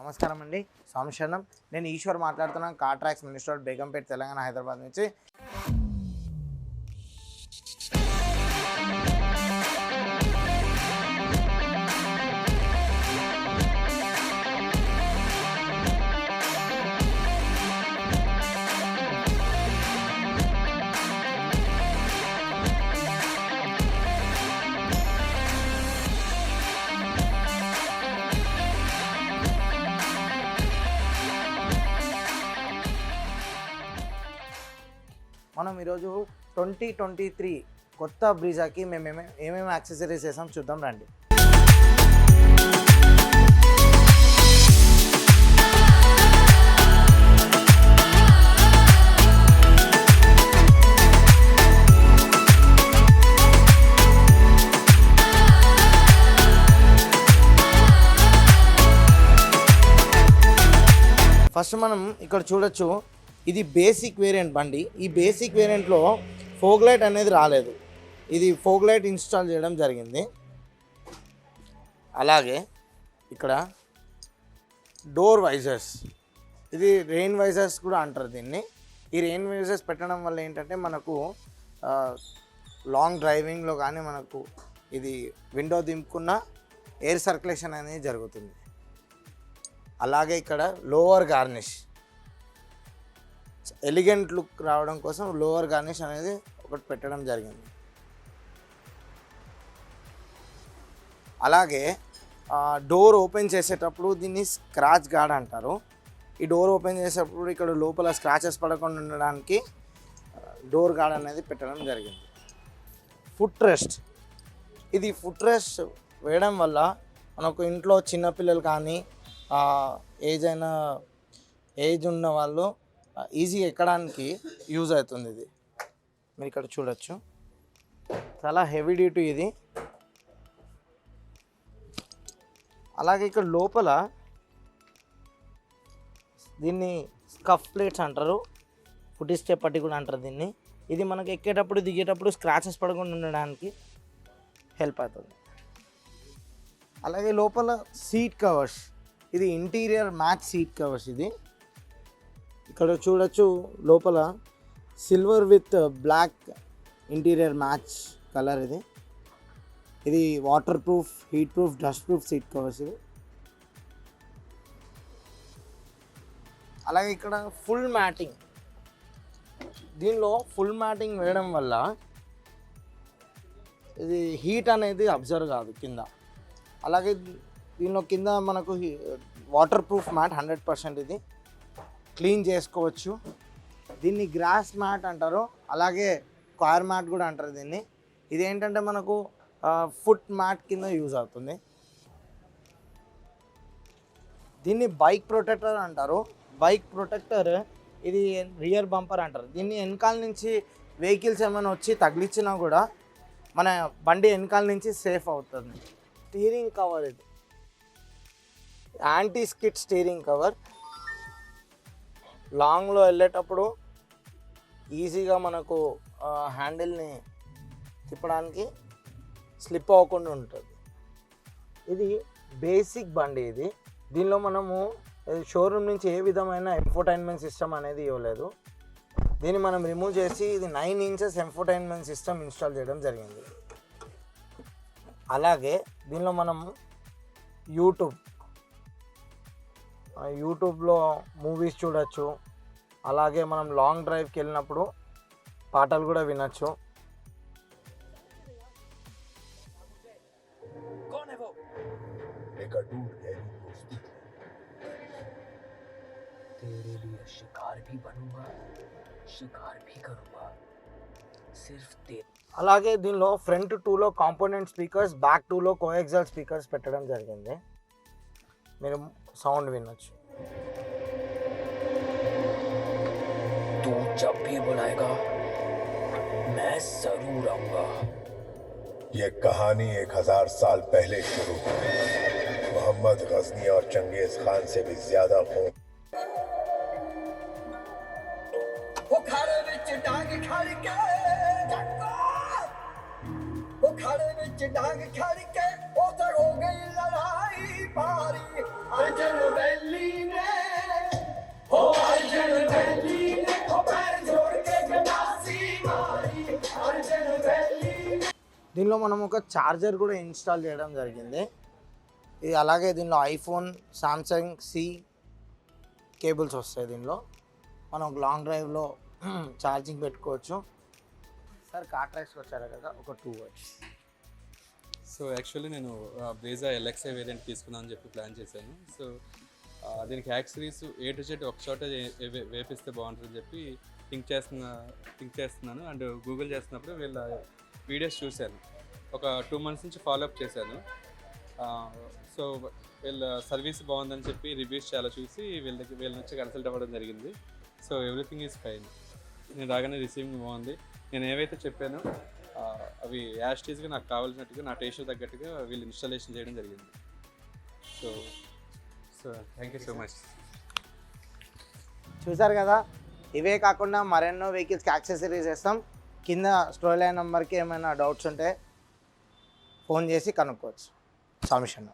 నమస్కారం అండి, సంశనం. నేను ఈశ్వర్ మాట్లాడుతున్నాను. కాట్రాక్స్ మినిస్టర్ బేగంపేట, తెలంగాణ, హైదరాబాద్ నుంచి. మనం ఈరోజు 2023 కొత్త బ్రీజాకి మేము ఏమేమి యాక్సెసరీస్ వేసాం చూద్దాం రండి. ఫస్ట్ మనం ఇక్కడ చూడొచ్చు, ఇది బేసిక్ వేరియంట్ బండి. ఈ బేసిక్ వేరియంట్లో ఫోగ్ లైట్ అనేది రాలేదు. ఇది ఫోగ్ లైట్ ఇన్స్టాల్ చేయడం జరిగింది. అలాగే ఇక్కడ డోర్ వైజర్స్, ఇది రెయిన్ వైజర్స్ కూడా అంటారు దీన్ని. ఈ రెయిన్ వైజర్స్ పెట్టడం వల్ల ఏంటంటే మనకు లాంగ్ డ్రైవింగ్లో కానీ మనకు ఇది విండో దింపుకున్న ఎయిర్ సర్క్యులేషన్ అనేది జరుగుతుంది. అలాగే ఇక్కడ లోవర్ గార్నిష్, ఎలిగెంట్ లుక్ రావడం కోసం లోవర్ గార్నిష్ అనేది ఒకటి పెట్టడం జరిగింది. అలాగే డోర్ ఓపెన్ చేసేటప్పుడు దీన్ని స్క్రాచ్ గార్డ్ అంటారు. ఈ డోర్ ఓపెన్ చేసేటప్పుడు ఇక్కడ లోపల స్క్రాచెస్ పడకుండా ఉండడానికి డోర్ గార్డ్ అనేది పెట్టడం జరిగింది. ఫుట్ రెస్ట్, ఇది ఫుట్ రెస్ట్ వేయడం వల్ల మనకు ఇంట్లో చిన్నపిల్లలు కానీ ఏజ్ ఉన్న వాళ్ళు ఈజీగా ఎక్కడానికి యూజ్ అవుతుంది. ఇది మీరు ఇక్కడ చూడొచ్చు, చాలా హెవీ డ్యూటీ ఇది. అలాగే ఇక్కడ లోపల దీన్ని స్కఫ్ ప్లేట్స్ అంటారు, ఫుట్ స్టెప్ పట్టి కూడా అంటారు దీన్ని. ఇది మనకి ఎక్కేటప్పుడు దిగేటప్పుడు స్క్రాచెస్ పడకుండా ఉండడానికి హెల్ప్ అవుతుంది. అలాగే లోపల సీట్ కవర్స్, ఇది ఇంటీరియర్ మ్యాచ్ సీట్ కవర్స్. ఇది ఇక్కడ చూడొచ్చు, లోపల silver with black interior match colour. ఇది waterproof, heatproof, dustproof seat covers ఇవి. అలాగే ఇక్కడ ఫుల్ మ్యాటింగ్, దీనిలో ఫుల్ మ్యాటింగ్ వేయడం వల్ల ఇది హీట్ అనేది అబ్జర్వ్ కాదు కింద. అలాగే దీనిలో కింద మనకు వాటర్ ప్రూఫ్ మ్యాట్ 100%. ఇది క్లీన్ చేసుకోవచ్చు. దీన్ని గ్రాస్ మ్యాట్ అంటారు, అలాగే కార్ మ్యాట్ కూడా అంటారు దీన్ని. ఇదేంటంటే మనకు ఫుట్ మ్యాట్ కింద యూజ్ అవుతుంది. దీన్ని బైక్ ప్రొటెక్టర్ అంటారు. బైక్ ప్రొటెక్టర్ ఇది రియర్ బంపర్ అంటారు. దీన్ని వెనకాల నుంచి వెహికల్స్ ఏమైనా వచ్చి తగిలించినా కూడా మన బండి వెనకాల నుంచి సేఫ్ అవుతుంది. స్టీరింగ్ కవర్, ఇది యాంటీ స్కిడ్ స్టీరింగ్ కవర్. లాంగ్లో వెళ్ళేటప్పుడు ఈజీగా మనకు హ్యాండిల్ని తిప్పడానికి స్లిప్ అవ్వకుండా ఉంటుంది. ఇది బేసిక్ బండి. ఇది దీనిలో మనము షోరూమ్ నుంచి ఏ విధమైన ఎంఫోటైన్మెంట్ సిస్టమ్ అనేది ఇవ్వలేదు. దీన్ని మనం రిమూవ్ చేసి ఇది 9 inches ఎంఫోటైన్మెంట్ సిస్టమ్ ఇన్స్టాల్ చేయడం జరిగింది. అలాగే దీనిలో మనం యూట్యూబ్లో మూవీస్ చూడొచ్చు. అలాగే మనం లాంగ్ డ్రైవ్కి వెళ్ళినప్పుడు పాటలు కూడా వినొచ్చు. అలాగే దీనిలో ఫ్రంట్ 2లో కాంపోనెంట్ స్పీకర్స్, బ్యాక్ 2లో కోఎక్సల్ స్పీకర్స్ పెట్టడం జరిగింది. మీరు సౌండ్ వినొచ్చు. तू जब भी बुलाएगा मैं जरूर आऊंगा. ये कहानी 1000 साल पहले शुरू हुई. मोहम्मद गजनी और चंगेज खान से भी ज्यादा खून. वो खारे विच डांग खड़ के वो खारे विच डांग खड़ के उधर हो गई लड़ाई भारी. अजल वैली దీనిలో మనం ఒక ఛార్జర్ కూడా ఇన్స్టాల్ చేయడం జరిగింది. ఇది అలాగే దీనిలో ఐఫోన్, సామ్సంగ్ సి కేబుల్స్ వస్తాయి. దీనిలో మనం లాంగ్ డ్రైవ్లో ఛార్జింగ్ పెట్టుకోవచ్చు. సార్ కార్ ట్రాక్స్కి వచ్చారు కదా, ఒక 2 words. సో యాక్చువల్లీ నేను బ్రేజా ఎల్ఎక్స్ఐ వేరియంట్ తీసుకుందాం అని చెప్పి ప్లాన్ చేశాను. సో దీనికి యాక్సరీస్ A to Z ఒక చోట వేపిస్తే బాగుంటుందని చెప్పి థింక్ చేస్తున్నాను. అండ్ గూగుల్ చేస్తున్నప్పుడు వీళ్ళ వీడియోస్ చూశాను. ఒక 2 months నుంచి ఫాలోఅప్ చేశాను. సో వీళ్ళ సర్వీస్ బాగుందని చెప్పి రివ్యూస్ చాలా చూసి వీళ్ళ నుంచి కన్సల్ట్ అవ్వడం జరిగింది. So everything is fine. నేను రాగానే రిసీవింగ్ బాగుంది. నేను ఏవైతే చెప్పానో అవి యాస్టీస్గా నాకు కావాల్సినట్టుగా నా టేస్ట్ తగ్గట్టుగా వీళ్ళు ఇన్స్టాలేషన్ చేయడం జరిగింది. So thank you so much. చూసారు కదా, ఇవే కాకుండా మరెన్నో వెహికల్స్కి యాక్సెసరీస్ ఇస్తాం. కింద స్టోర్ లైన్ నెంబర్కి ఏమైనా డౌట్స్ ఉంటే ఫోన్ చేసి కనుక్కోవచ్చు. సమిషన్.